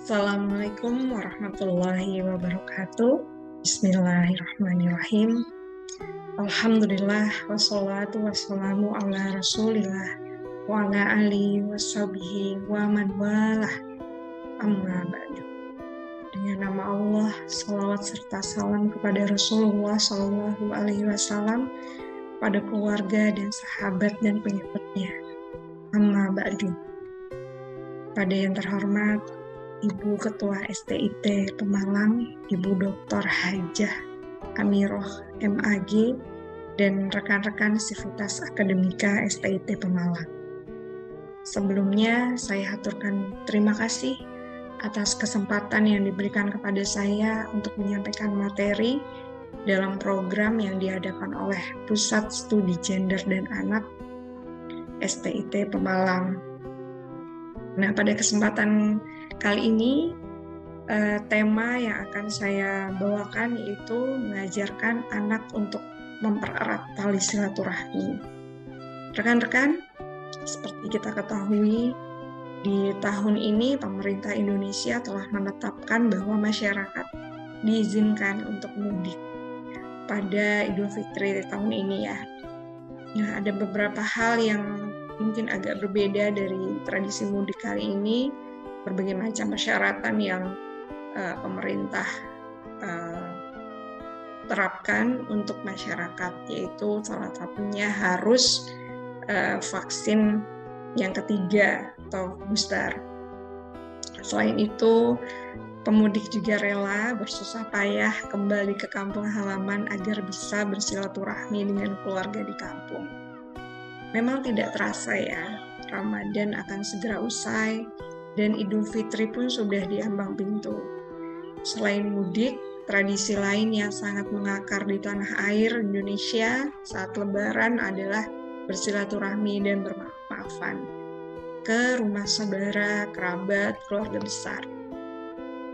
Assalamualaikum warahmatullahi wabarakatuh. Bismillahirrahmanirrahim. Alhamdulillah wassalatu wassalamu ala rasulillah wa ala alihi washabihi wa man walah, amma ba'du. Dengan nama Allah, salawat serta salam kepada Rasulullah Shallallahu Alaihi Wasallam, pada keluarga dan sahabat dan pengikutnya. Amma ba'du. Pada yang terhormat Ibu Ketua STIT Pemalang, Ibu Dr. Hajah Amiroh MAG, dan rekan-rekan Sivitas Akademika STIT Pemalang. Sebelumnya, saya haturkan terima kasih atas kesempatan yang diberikan kepada saya untuk menyampaikan materi dalam program yang diadakan oleh Pusat Studi Gender dan Anak STIT Pemalang. Nah, pada kesempatan kali ini, tema yang akan saya bawakan yaitu mengajarkan anak untuk mempererat tali silaturahmi. Rekan-rekan, seperti kita ketahui, di tahun ini pemerintah Indonesia telah menetapkan bahwa masyarakat diizinkan untuk mudik pada Idul Fitri tahun ini ya. Nah, ada beberapa hal yang mungkin agak berbeda dari tradisi mudik kali ini, berbagai macam persyaratan yang pemerintah terapkan untuk masyarakat, yaitu salah satunya harus vaksin yang ketiga atau booster. Selain itu, pemudik juga rela bersusah payah kembali ke kampung halaman agar bisa bersilaturahmi dengan keluarga di kampung. Memang tidak terasa ya, Ramadan akan segera usai dan Idul Fitri pun sudah diambang pintu. Selain mudik, tradisi lain yang sangat mengakar di tanah air Indonesia saat Lebaran adalah bersilaturahmi dan bermaaf-maafan ke rumah saudara, kerabat, keluarga besar.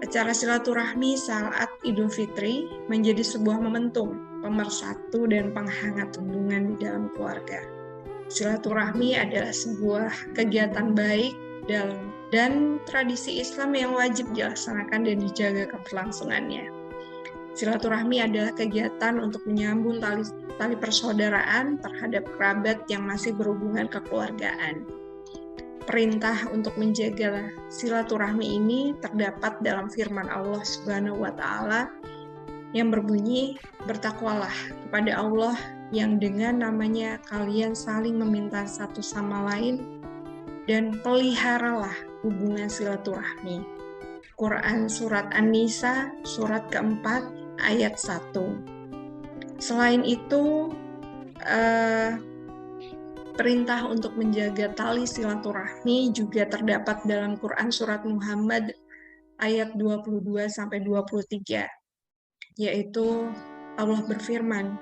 Acara silaturahmi saat Idul Fitri menjadi sebuah momentum pemersatu dan penghangat hubungan di dalam keluarga. Silaturahmi adalah sebuah kegiatan baik dan tradisi Islam yang wajib dilaksanakan dan dijaga keberlangsungannya. Silaturahmi adalah kegiatan untuk menyambung tali persaudaraan terhadap kerabat yang masih berhubungan kekeluargaan. Perintah untuk menjaga silaturahmi ini terdapat dalam firman Allah Subhanahu wa Ta'ala yang berbunyi, "Bertakwalah kepada Allah yang dengan namanya kalian saling meminta satu sama lain, dan peliharalah hubungan silaturahmi." Quran Surat An-Nisa, surat keempat, ayat 1. Selain itu, perintah untuk menjaga tali silaturahmi juga terdapat dalam Quran Surat Muhammad, ayat 22-23, yaitu Allah berfirman,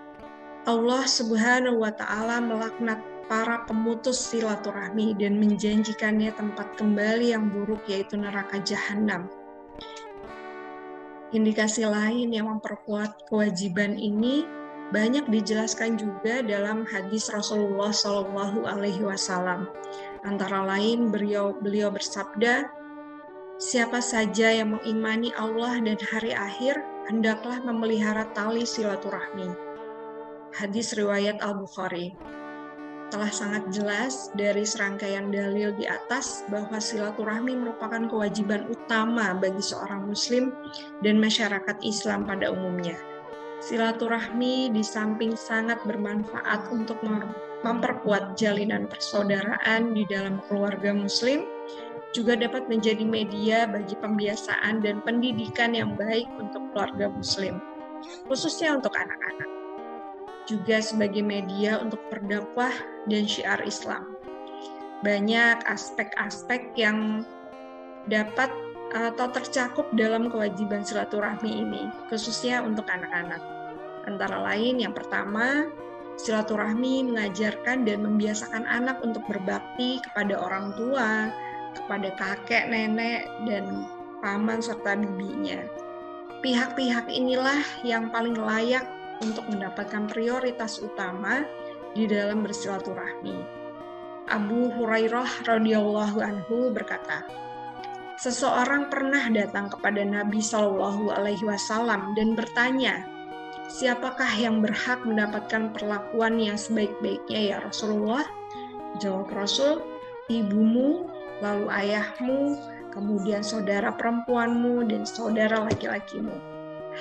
Allah Subhanahu wa Ta'ala melaknat para pemutus silaturahmi dan menjanjikannya tempat kembali yang buruk, yaitu neraka jahanam. Indikasi lain yang memperkuat kewajiban ini banyak dijelaskan juga dalam hadis Rasulullah Shallallahu Alaihi Wasallam. Antara lain beliau bersabda, "Siapa saja yang mengimani Allah dan hari akhir, hendaklah memelihara tali silaturahmi." Hadis riwayat Al-Bukhari. Telah sangat jelas dari serangkaian dalil di atas bahwa silaturahmi merupakan kewajiban utama bagi seorang muslim dan masyarakat Islam pada umumnya. Silaturahmi di samping sangat bermanfaat untuk memperkuat jalinan persaudaraan di dalam keluarga muslim, juga dapat menjadi media bagi pembiasaan dan pendidikan yang baik untuk keluarga muslim, khususnya untuk anak-anak. Juga sebagai media untuk berdakwah dan syiar Islam. Banyak aspek-aspek yang dapat atau tercakup dalam kewajiban silaturahmi ini, khususnya untuk anak-anak. Antara lain, yang pertama, silaturahmi mengajarkan dan membiasakan anak untuk berbakti kepada orang tua, kepada kakek, nenek, dan paman serta bibinya. Pihak-pihak inilah yang paling layak untuk mendapatkan prioritas utama di dalam bersilaturahmi. Abu Hurairah radhiyallahu anhu berkata, Seseorang pernah datang kepada Nabi Shallallahu Alaihi Wasallam dan bertanya, siapakah yang berhak mendapatkan perlakuan yang sebaik-baiknya ya Rasulullah? Jawab Rasul, ibumu, lalu ayahmu, kemudian saudara perempuanmu, dan saudara laki-lakimu.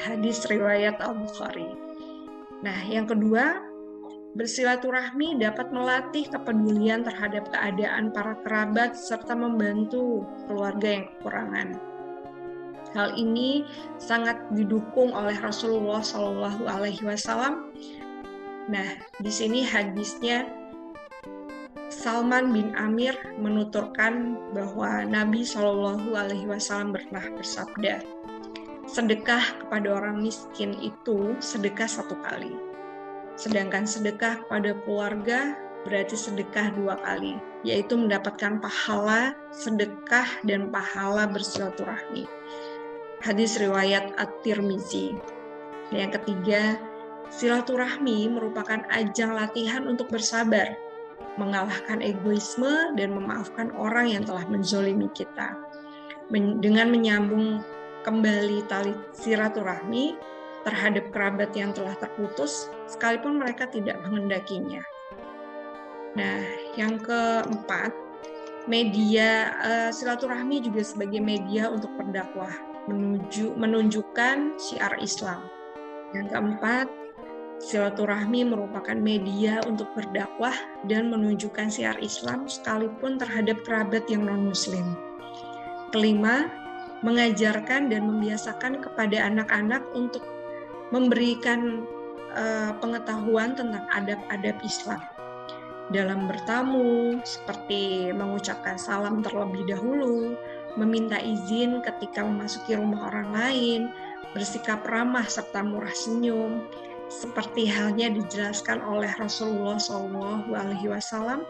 Hadis riwayat Al-Bukhari. Nah, yang kedua, bersilaturahmi dapat melatih kepedulian terhadap keadaan para kerabat serta membantu keluarga yang kekurangan. Hal ini sangat didukung oleh Rasulullah Shallallahu Alaihi Wasallam. Nah, di sini hadisnya Salman bin Amir menuturkan bahwa Nabi Shallallahu Alaihi Wasallam pernah bersabda, sedekah kepada orang miskin itu sedekah 1 kali. Sedangkan sedekah kepada keluarga berarti sedekah 2 kali, yaitu mendapatkan pahala sedekah dan pahala bersilaturahmi. Hadis riwayat At-Tirmizi. Yang ketiga, silaturahmi merupakan ajang latihan untuk bersabar, mengalahkan egoisme dan memaafkan orang yang telah menzolimi kita. Dengan menyambung kembali tali silaturahmi terhadap kerabat yang telah terputus, sekalipun mereka tidak mengendakinya. Nah, yang keempat, media silaturahmi juga sebagai media untuk berdakwah, menunjukkan syiar Islam. Yang keempat, silaturahmi merupakan media untuk berdakwah dan menunjukkan syiar Islam sekalipun terhadap kerabat yang non-muslim. Kelima, mengajarkan dan membiasakan kepada anak-anak untuk memberikan pengetahuan tentang adab-adab Islam. Dalam bertamu, seperti mengucapkan salam terlebih dahulu, meminta izin ketika memasuki rumah orang lain, bersikap ramah serta murah senyum, seperti halnya dijelaskan oleh Rasulullah SAW,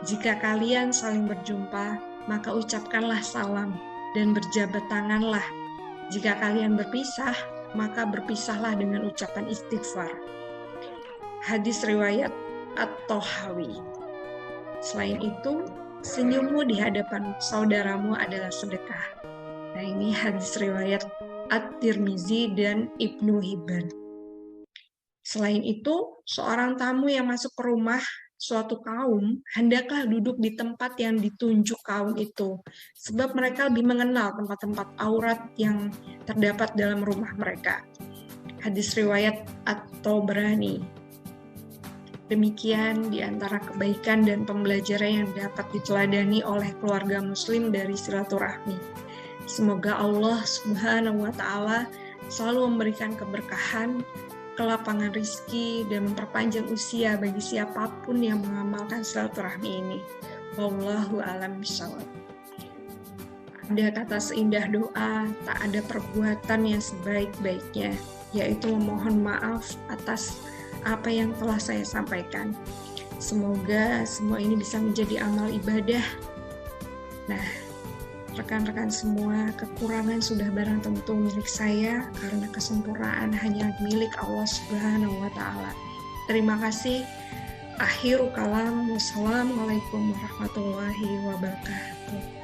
jika kalian saling berjumpa, maka ucapkanlah salam dan berjabat tanganlah. Jika kalian berpisah, maka berpisahlah dengan ucapan istighfar. Hadis riwayat At-Tahawi. Selain itu, senyummu di hadapan saudaramu adalah sedekah. Nah, ini hadis riwayat At-Tirmizi dan Ibnu Hibban. Selain itu, seorang tamu yang masuk ke rumah suatu kaum, hendaklah duduk di tempat yang ditunjuk kaum itu, sebab mereka lebih mengenal tempat-tempat aurat yang terdapat dalam rumah mereka. Hadis riwayat At-Tabrani. Demikian di antara kebaikan dan pembelajaran yang dapat diteladani oleh keluarga muslim dari silaturahmi. Semoga Allah Subhanahu wa Ta'ala selalu memberikan keberkahan, kelapangan rizki, dan memperpanjang usia bagi siapapun yang mengamalkan silaturahmi ini. Wallahu a'lam bishawab. Ada kata seindah doa, tak ada perbuatan yang sebaik-baiknya, yaitu memohon maaf atas apa yang telah saya sampaikan. Semoga semua ini bisa menjadi amal ibadah. Nah, rekan-rekan semua, kekurangan sudah barang tentu milik saya karena kesempurnaan hanya milik Allah Subhanahu wa Ta'ala. Terima kasih. Akhiru kalam. Wassalamualaikum warahmatullahi wabarakatuh.